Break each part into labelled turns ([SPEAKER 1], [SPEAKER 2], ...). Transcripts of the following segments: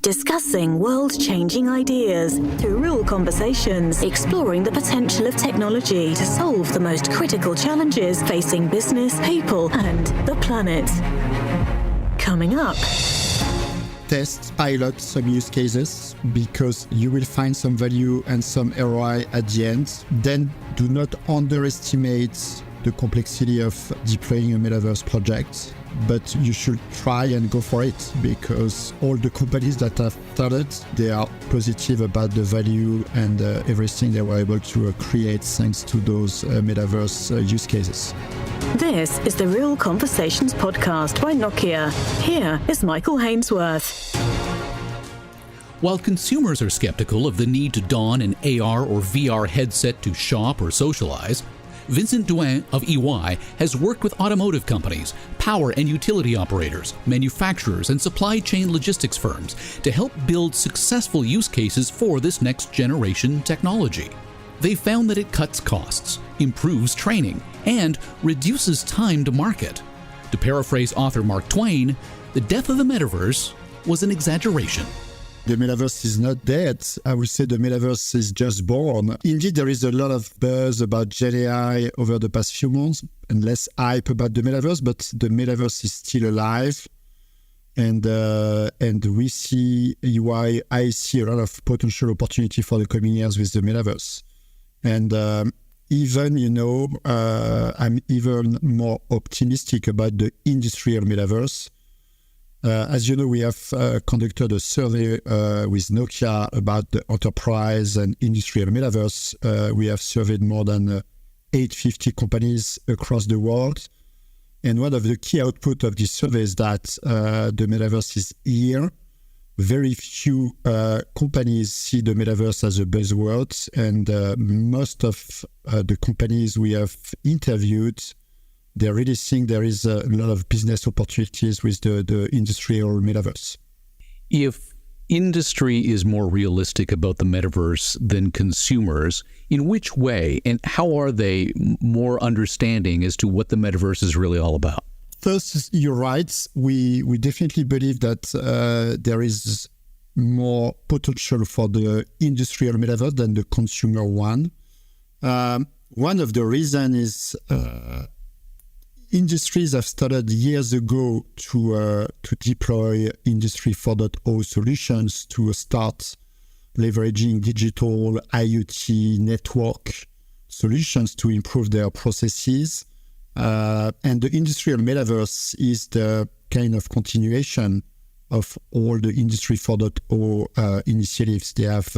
[SPEAKER 1] Discussing world-changing ideas through real conversations, exploring the potential of technology to solve the most critical challenges facing business, people, and the planet. Coming up.
[SPEAKER 2] Test, pilot some use cases because you will find some value and some ROI at the end. Then do not underestimate the complexity of deploying a Metaverse project, but you should try and go for it because all the companies that have started, they are positive about the value and everything they were able to create thanks to those Metaverse use cases.
[SPEAKER 1] This is the Real Conversations podcast by Nokia. Here is Michael Hainsworth.
[SPEAKER 3] While consumers are skeptical of the need to don an AR or VR headset to shop or socialize, Vincent of EY has worked with automotive companies, power and utility operators, manufacturers, and supply chain logistics firms to help build successful use cases for this next generation technology. They found that it cuts costs, improves training, and reduces time to market. To paraphrase author Mark Twain, the death of the metaverse was an exaggeration.
[SPEAKER 2] The metaverse is not dead. I would say the metaverse is just born. Indeed, there is a lot of buzz about Gen AI over the past few months and less hype about the metaverse, but the metaverse is still alive. And we see EY, I see a lot of potential opportunity for the coming years with the metaverse. And even, I'm even more optimistic about the industrial metaverse. As you know, we have conducted a survey with Nokia about the enterprise and industrial metaverse. We have surveyed more than 850 companies across the world. And one of the key outputs of this survey is that the metaverse is here. Very few companies see the metaverse as a buzzword. And most of the companies we have interviewed, they really think there is a lot of business opportunities with the industrial metaverse.
[SPEAKER 3] If industry is more realistic about the metaverse than consumers, in which way and how are they more understanding as to what the metaverse is really all about?
[SPEAKER 2] First, you're right. We definitely believe that there is more potential for the industrial metaverse than the consumer one. One of the reasons is industries have started years ago to deploy Industry 4.0 solutions to start leveraging digital IoT network solutions to improve their processes. And the industrial metaverse is the kind of continuation of all the Industry 4.0 initiatives they have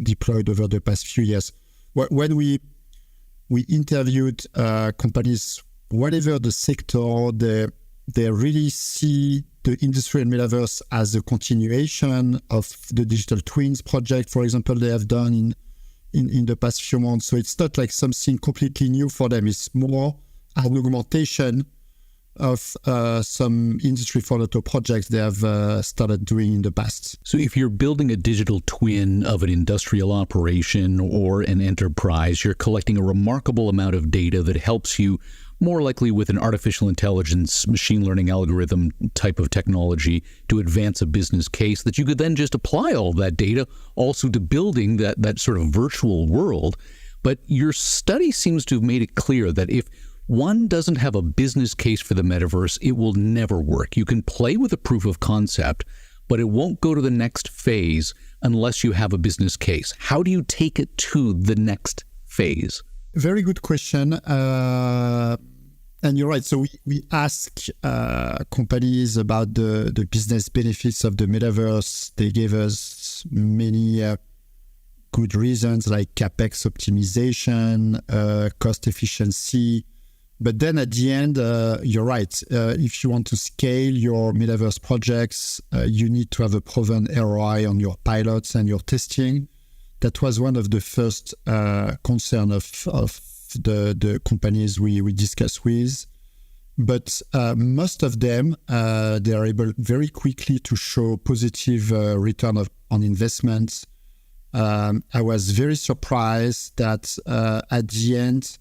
[SPEAKER 2] deployed over the past few years. When we interviewed companies, whatever the sector, they really see the industrial metaverse as a continuation of the digital twins project, for example, they have done in the past few months. So it's not like something completely new for them. It's more an augmentation of some Industry 4.0 projects they have started doing in the past.
[SPEAKER 3] So if you're building a digital twin of an industrial operation or an enterprise, you're collecting a remarkable amount of data that helps you more likely with an artificial intelligence, machine learning algorithm type of technology to advance a business case that you could then just apply all that data also to building that sort of virtual world. But your study seems to have made it clear that if one doesn't have a business case for the metaverse, it will never work. You can play with a proof of concept, but it won't go to the next phase unless you have a business case. How do you take it to the next phase?
[SPEAKER 2] Very good question. And you're right. So we ask companies about the business benefits of the metaverse. They gave us many good reasons like CapEx optimization, cost efficiency. But then at the end, you're right. If you want to scale your metaverse projects, you need to have a proven ROI on your pilots and your testing. That was one of the first concern of the companies we discussed with. But most of them, they are able very quickly to show positive return on investment. I was very surprised that at the end,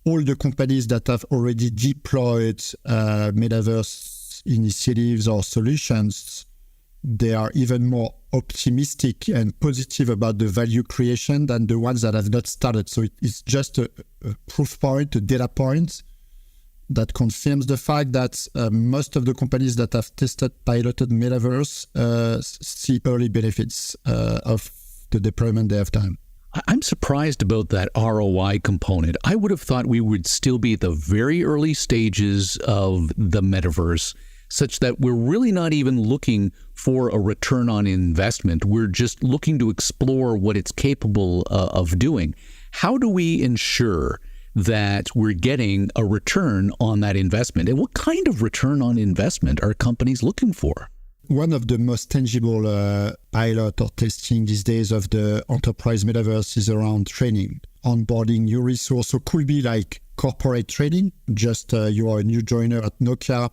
[SPEAKER 2] all the companies that have already deployed metaverse initiatives or solutions, they are even more optimistic and positive about the value creation than the ones that have not started. So it's just a proof point, a data point that confirms the fact that most of the companies that have piloted Metaverse see early benefits of the deployment they have done.
[SPEAKER 3] I'm surprised about that ROI component. I would have thought we would still be at the very early stages of the Metaverse, such that we're really not even looking for a return on investment. We're just looking to explore what it's capable of doing. How do we ensure that we're getting a return on that investment? And what kind of return on investment are companies looking for?
[SPEAKER 2] One of the most tangible pilot or testing these days of the enterprise metaverse is around training, onboarding new resource. So could be like corporate training, just you are a new joiner at Nokia,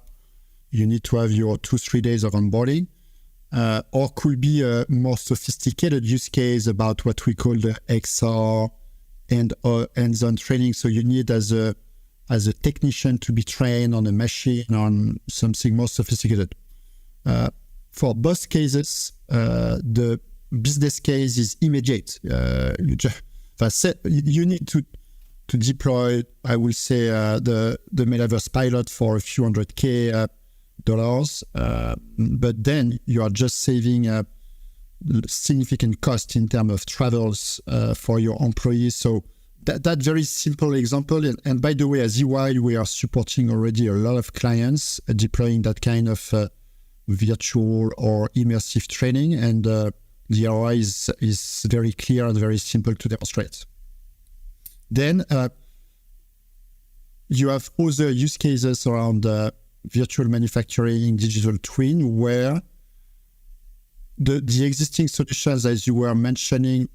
[SPEAKER 2] you need to have your 2-3 days of onboarding, or could be a more sophisticated use case about what we call the XR and hands-on training. So you need as a technician to be trained on a machine on something more sophisticated. For both cases, the business case is immediate. You need to deploy, I will say, the Metaverse pilot for a few $100K, but then you are just saving significant cost in terms of travels for your employees. So that very simple example. And by the way, as EY, we are supporting already a lot of clients deploying that kind of virtual or immersive training, and the ROI is very clear and very simple to demonstrate. Then you have other use cases around virtual manufacturing, digital twin, where the existing solutions, as you were mentioning,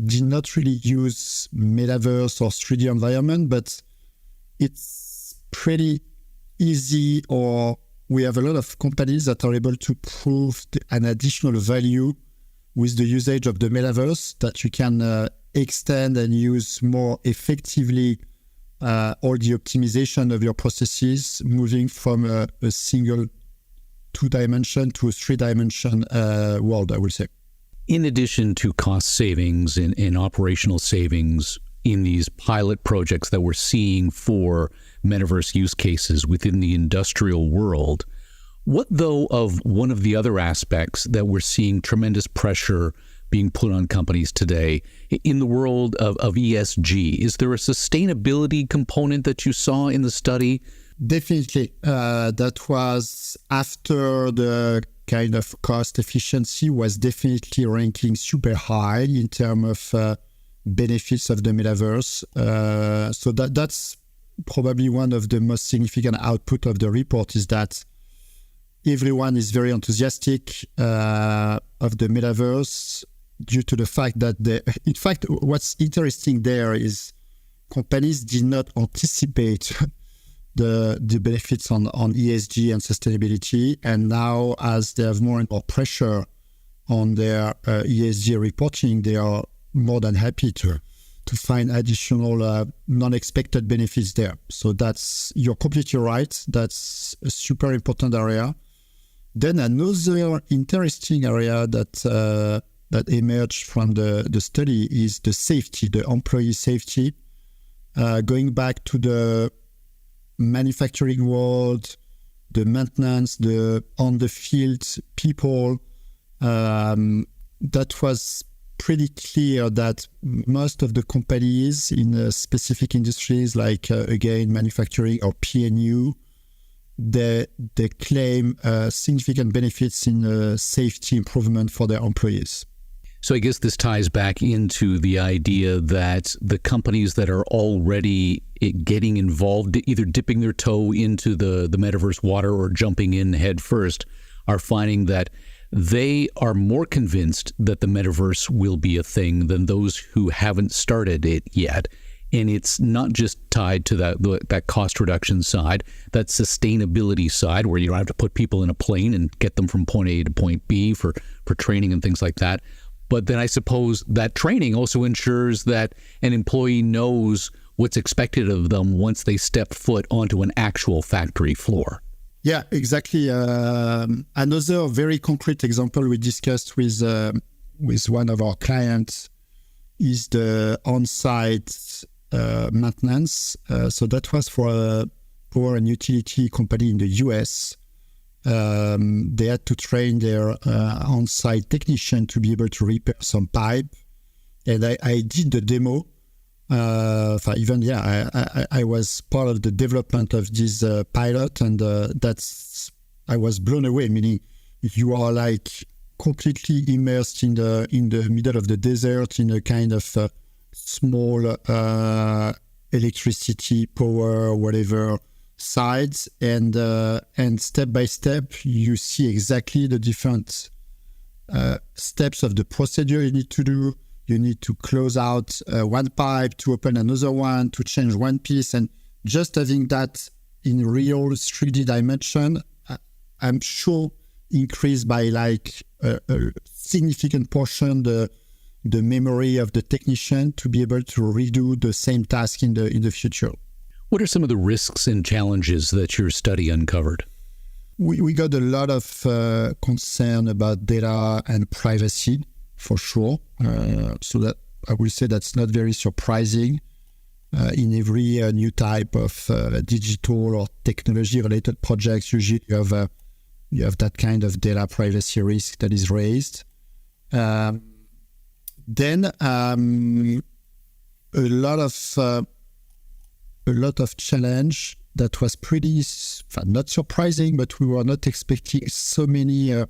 [SPEAKER 2] did not really use Metaverse or 3D environment, but it's pretty easy, or we have a lot of companies that are able to prove an additional value with the usage of the Metaverse, that you can extend and use more effectively all the optimization of your processes, moving from a single 2-dimension to a 3-dimension world, I would say.
[SPEAKER 3] In addition to cost savings and operational savings in these pilot projects that we're seeing for Metaverse use cases within the industrial world, what though of one of the other aspects that we're seeing tremendous pressure being put on companies today in the world of ESG? Is there a sustainability component that you saw in the study?
[SPEAKER 2] Definitely. That was after the kind of cost efficiency was definitely ranking super high in terms of benefits of the Metaverse. So that's probably one of the most significant output of the report, is that everyone is very enthusiastic of the Metaverse due to the fact that in fact, what's interesting there is companies did not anticipate the benefits on ESG and sustainability. And now, as they have more and more pressure on their ESG reporting, they are more than happy to find additional non-expected benefits there. So you're completely right. That's a super important area. Then another interesting area that emerged from the study is the safety, the employee safety. Going back to the manufacturing world, the maintenance, the on-the-field people, that was pretty clear that most of the companies in specific industries like, again, manufacturing or P&U, they claim significant benefits in safety improvement for their employees.
[SPEAKER 3] So I guess this ties back into the idea that the companies that are already getting involved, either dipping their toe into the metaverse water or jumping in head first, are finding that they are more convinced that the metaverse will be a thing than those who haven't started it yet. And it's not just tied to that cost reduction side, that sustainability side, where you don't have to put people in a plane and get them from point A to point B for training and things like that. But then I suppose that training also ensures that an employee knows what's expected of them once they step foot onto an actual factory floor.
[SPEAKER 2] Yeah, exactly. Another very concrete example we discussed with one of our clients is the on-site maintenance. So that was for a power and utility company in the US. They had to train their on-site technician to be able to repair some pipe. And I did the demo. I was part of the development of this pilot, and I was blown away. Meaning, you are like completely immersed in the middle of the desert in a kind of small electricity, power, whatever sides, and step by step you see exactly the different steps of the procedure you need to do. You need to close out one pipe, to open another one, to change one piece. And just having that in real 3D dimension, I'm sure increased by like a significant portion the memory of the technician to be able to redo the same task in the future.
[SPEAKER 3] What are some of the risks and challenges that your study uncovered?
[SPEAKER 2] We got a lot of concern about data and privacy, for sure. So that I will say that's not very surprising. In every new type of digital or technology-related projects, usually you have that kind of data privacy risk that is raised. Then a lot of challenge that was pretty not surprising, but we were not expecting so many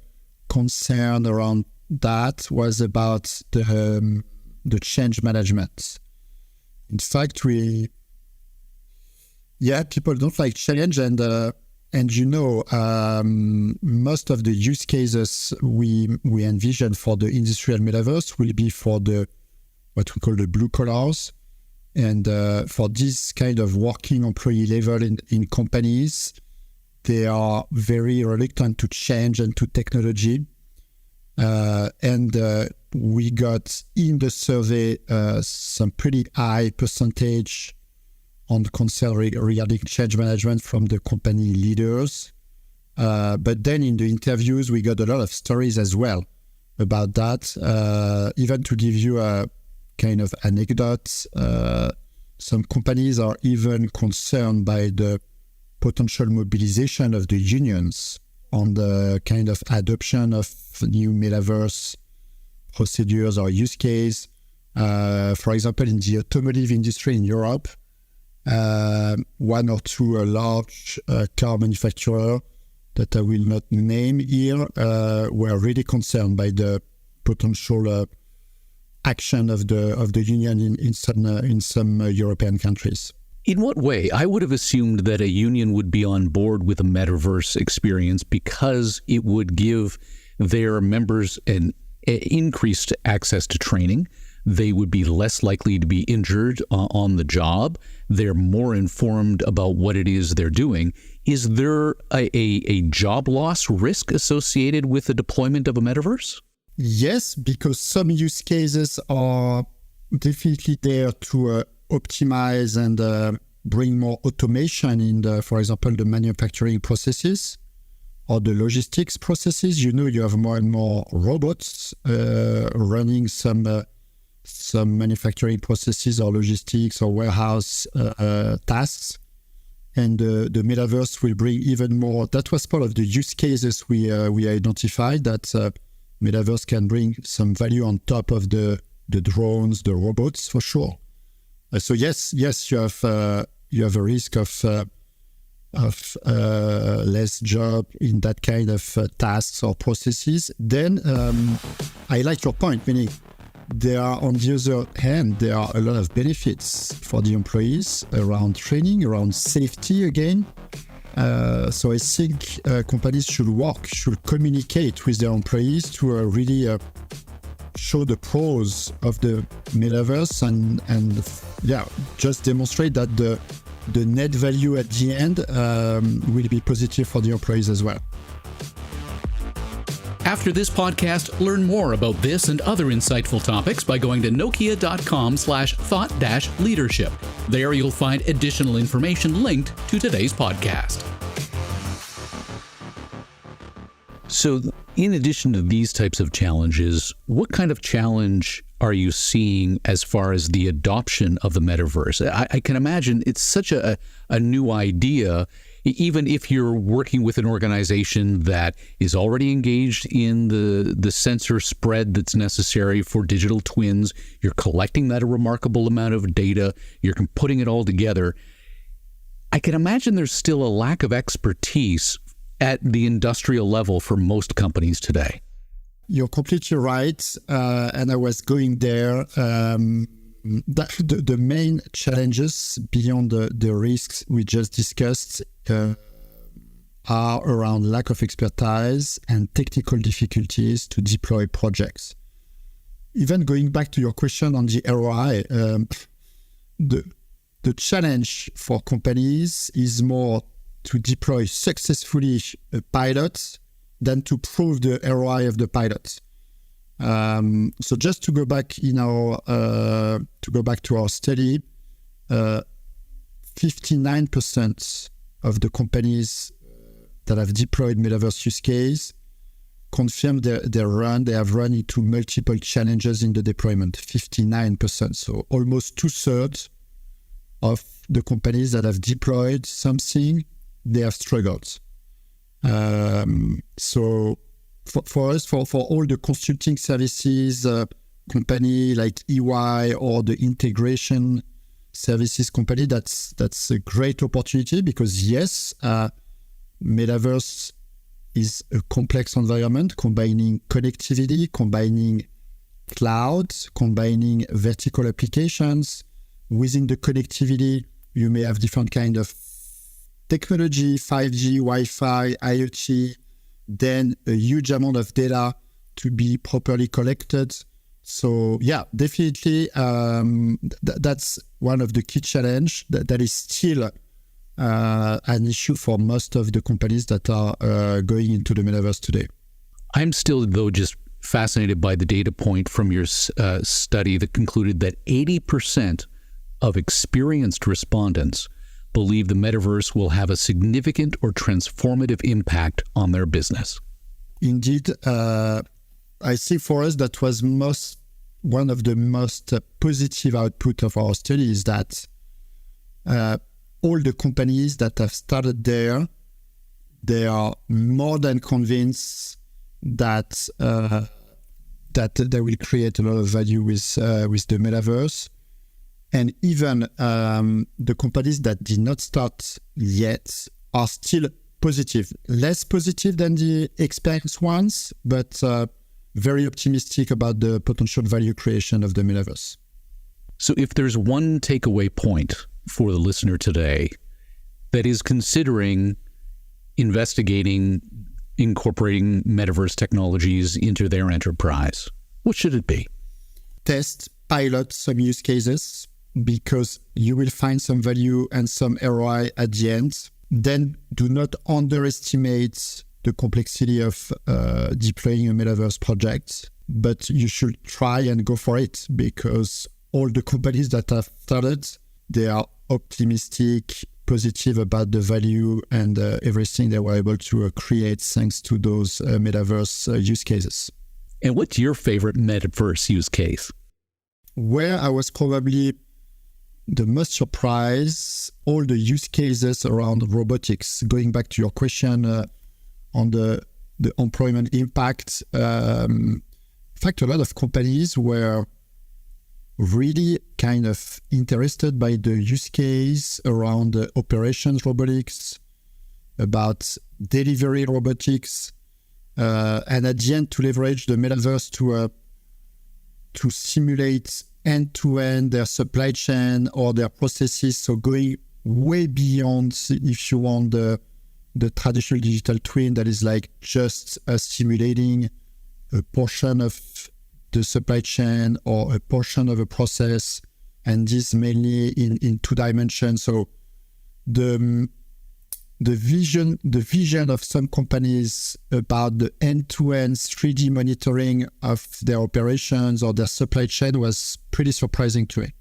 [SPEAKER 2] concern around that was about the change management. In fact, people don't like challenge, and most of the use cases we envision for the industrial metaverse will be for what we call the blue collars, and for this kind of working employee level in companies, they are very reluctant to change and to technology. We got in the survey some pretty high percentage on concern regarding change management from the company leaders. But then in the interviews, we got a lot of stories as well about that. Even to give you a kind of anecdote, some companies are even concerned by the potential mobilization of the unions on the kind of adoption of new metaverse procedures or use case. For example, in the automotive industry in Europe, one or two large car manufacturers that I will not name here were really concerned by the potential action of the union in some European countries.
[SPEAKER 3] In what way? I would have assumed that a union would be on board with a metaverse experience because it would give their members an increased access to training. They would be less likely to be injured on the job. They're more informed about what it is they're doing. Is there a job loss risk associated with the deployment of a metaverse?
[SPEAKER 2] Yes, because some use cases are definitely there to optimize and bring more automation in for example, the manufacturing processes or the logistics processes. You have more and more robots running some manufacturing processes or logistics or warehouse tasks. And the metaverse will bring even more. That was part of the use cases we identified, that metaverse can bring some value on top of the drones, the robots, for sure. So yes, you have a risk of less job in that kind of tasks or processes. Then I like your point, meaning there are, on the other hand, there are a lot of benefits for the employees around training, around safety again. So I think companies should communicate with their employees to really show the pros of the metaverse and just demonstrate that the net value at the end will be positive for the employees as well.
[SPEAKER 3] After this podcast, learn more about this and other insightful topics by going to nokia.com/thought-leadership. There you'll find additional information linked to today's podcast. So in addition to these types of challenges, what kind of challenge are you seeing as far as the adoption of the metaverse? I can imagine it's such a new idea. Even if you're working with an organization that is already engaged in the sensor spread that's necessary for digital twins, you're collecting that a remarkable amount of data, you're putting it all together. I can imagine there's still a lack of expertise at the industrial level for most companies today.
[SPEAKER 2] You're completely right. And I was going there. The main challenges beyond the risks we just discussed are around lack of expertise and technical difficulties to deploy projects. Even going back to your question on the ROI, the challenge for companies is more to deploy successfully a pilot than to prove the ROI of the pilot. So just to go back to our study, 59% of the companies that have deployed Metaverse use case confirmed they have run into multiple challenges in the deployment. 59%, so almost 2/3 of the companies that have deployed something, they have struggled. So for us, for all the consulting services company like EY or the integration services company, that's a great opportunity because yes, Metaverse is a complex environment combining connectivity, combining cloud, combining vertical applications. Within the connectivity, you may have different kind of technology, 5G, Wi-Fi, IoT, then a huge amount of data to be properly collected. So yeah, definitely that's one of the key challenge that is still an issue for most of the companies that are going into the metaverse today.
[SPEAKER 3] I'm still, though, just fascinated by the data point from your study that concluded that 80% of experienced respondents believe the metaverse will have a significant or transformative impact on their business.
[SPEAKER 2] Indeed, I see for us that was one of the most positive output of our study is that all the companies that have started there, they are more than convinced that they will create a lot of value with the metaverse. And even the companies that did not start yet are still positive. Less positive than the experienced ones, but very optimistic about the potential value creation of the metaverse.
[SPEAKER 3] So if there's one takeaway point for the listener today that is considering investigating, incorporating metaverse technologies into their enterprise, what should it be?
[SPEAKER 2] Test, pilot some use cases, because you will find some value and some ROI at the end. Then do not underestimate the complexity of deploying a metaverse project, but you should try and go for it because all the companies that have started, they are optimistic, positive about the value and everything they were able to create thanks to those metaverse use cases.
[SPEAKER 3] And what's your favorite metaverse use case?
[SPEAKER 2] Where I was probably the most surprised, all the use cases around robotics. Going back to your question on the employment impact, in fact, a lot of companies were really kind of interested by the use case around operations robotics, about delivery robotics, and at the end to leverage the metaverse to simulate end-to-end their supply chain or their processes. So going way beyond, if you want, the traditional digital twin that is like just simulating a portion of the supply chain or a portion of a process, and this mainly in 2 dimensions. So the vision of some companies about the end-to-end 3D monitoring of their operations or their supply chain was pretty surprising to me.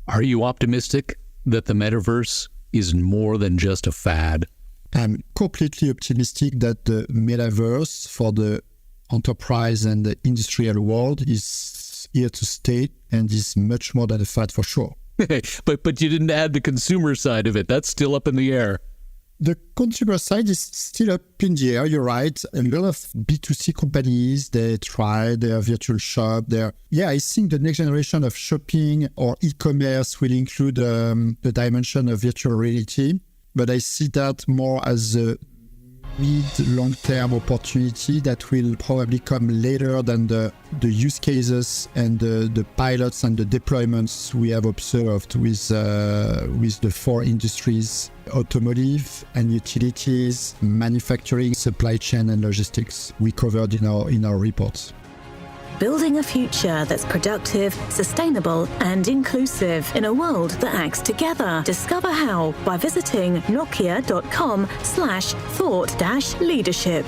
[SPEAKER 3] Are you optimistic that the metaverse is more than just a fad?
[SPEAKER 2] I'm completely optimistic that the metaverse for the enterprise and the industrial world is here to stay and is much more than a fad for sure.
[SPEAKER 3] But you didn't add the consumer side of it. That's still up in the air.
[SPEAKER 2] The consumer side is still up in the air, you're right. A lot of B2C companies, they try their virtual shop. I think the next generation of shopping or e-commerce will include the dimension of virtual reality. But I see that more as a mid-long-term opportunity that will probably come later than the use cases and the pilots and the deployments we have observed with the four industries: automotive and utilities, manufacturing, supply chain and logistics we covered in our reports.
[SPEAKER 1] Building a future that's productive, sustainable, and inclusive in a world that acts together. Discover how by visiting nokia.com/thought-leadership.